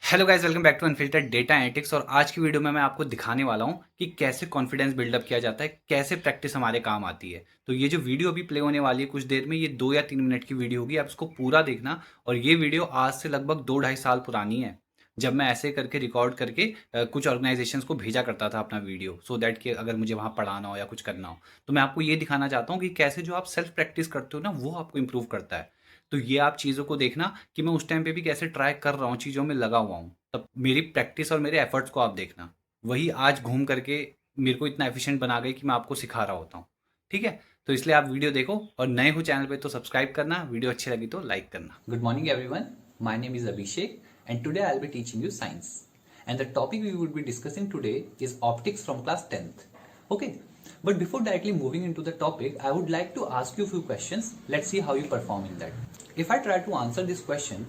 Hello guys, welcome back to unfiltered data analytics. और आज की वीडियो में मैं आपको दिखाने वाला हूं कि कैसे कॉन्फिडेंस बिल्डअप किया जाता है, कैसे प्रैक्टिस हमारे काम आती है। तो ये जो वीडियो अभी प्ले होने वाली है कुछ देर में, ये 2 या 3 मिनट की वीडियो होगी, आप इसको पूरा देखना। और ये वीडियो आज से लगभग 2 ढाई साल पुरानी है, जब मैं ऐसे करके रिकॉर्ड करके कुछ ऑर्गेनाइजेशंस को भेजा करता था अपना वीडियो, सो दैट कि अगर मुझे वहाँ पढ़ाना हो या कुछ करना हो तो मैं आपको ये दिखाना चाहता हूँ कि कैसे जो आप सेल्फ प्रैक्टिस करते हो ना, वो आपको इम्प्रूव करता है। तो ये आप चीज़ों को देखना कि मैं उस टाइम पे भी कैसे ट्राई कर रहा हूँ, चीज़ों में लगा हुआ हूँ। तब मेरी प्रैक्टिस और मेरे एफर्ट्स को आप देखना, वही आज घूम करके मेरे को इतना एफिशिएंट बना गई कि मैं आपको सिखा रहा होता हूँ। ठीक है, तो इसलिए आप वीडियो देखो, और नए हो चैनल पे तो सब्सक्राइब करना, वीडियो अच्छी लगी तो लाइक करना। Good morning, everyone. My name is Abhishek, and today I'll be teaching you science. And the topic we would be discussing today is optics from class 10th. Okay, but before directly moving into the topic, I would like to ask you a few questions. Let's see how you perform in that. If I try to answer this question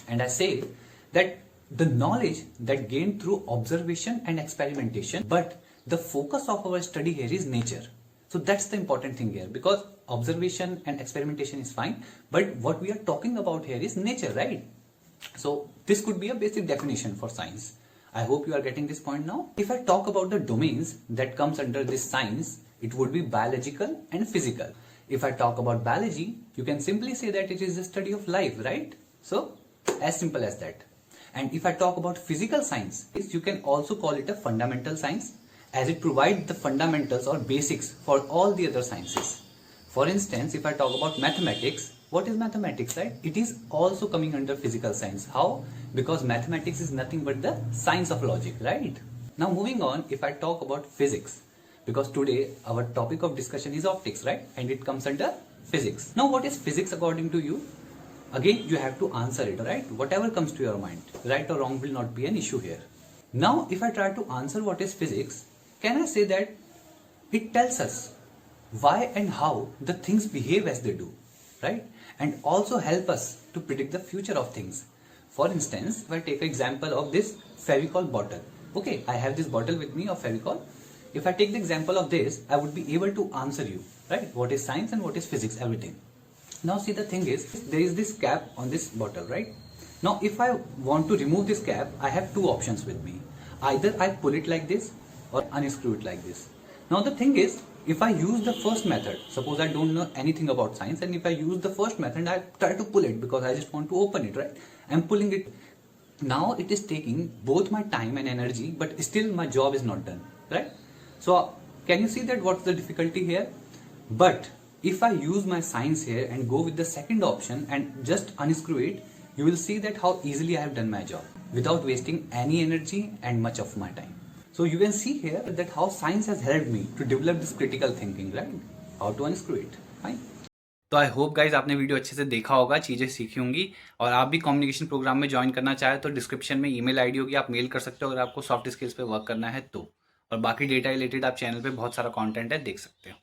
and I say that the knowledge that gained through observation and experimentation, but the focus of our study here is nature. So that's the important thing here, because observation and experimentation is fine, but what we are talking about here is nature, right? So this could be a basic definition for science. I hope you are getting this point now. If I talk about the domains that comes under this science, it would be biological and physical. If I talk about biology, you can simply say that it is the study of life, right? So as simple as that. And if I talk about physical science, you can also call it a fundamental science, as it provides the fundamentals or basics for all the other sciences. For instance, if I talk about mathematics, what is mathematics, right? It is also coming under physical science. How? Because mathematics is nothing but the science of logic, right? Now moving on, if I talk about physics, because today our topic of discussion is optics, right? And it comes under physics. Now what is physics according to you? Again, you have to answer it, right? Whatever comes to your mind, right or wrong will not be an issue here. Now, if I try to answer what is physics, can I say that it tells us why and how the things behave as they do, right? And also help us to predict the future of things. For instance, if I take an example of this Fevicol bottle, okay, I have this bottle with me of Fevicol. If I take the example of this, I would be able to answer you, right? What is science and what is physics, everything. Now see, the thing is, there is this cap on this bottle, right? Now if I want to remove this cap, I have two options with me. Either I pull it like this or unscrew it like this. Now the thing is, if I use the first method, suppose I don't know anything about science, and if I use the first method, I try to pull it because I just want to open it, right? I'm pulling it. Now it is taking both my time and energy, but still my job is not done, right? So can you see that what's the difficulty here? But if I use my science here and go with the second option and just unscrew it, you will see that how easily I have done my job without wasting any energy and much of my time. So you can see here that how science has helped me to develop this critical thinking, right? How to unscrew it. Fine. तो I hope guys आपने video अच्छे से देखा होगा, चीज़ें सीखी होंगी। और आप भी कम्युनिकेशन प्रोग्राम में ज्वाइन करना चाहे तो डिस्क्रिप्शन में ईमेल आईडी होगी, आप मेल कर सकते हो अगर आपको सॉफ्ट स्किल्स पे वर्क करना है तो। और बाकी डेटा रिलेटेड आप चैनल पे बहुत सारा कंटेंट है, देख सकते हो।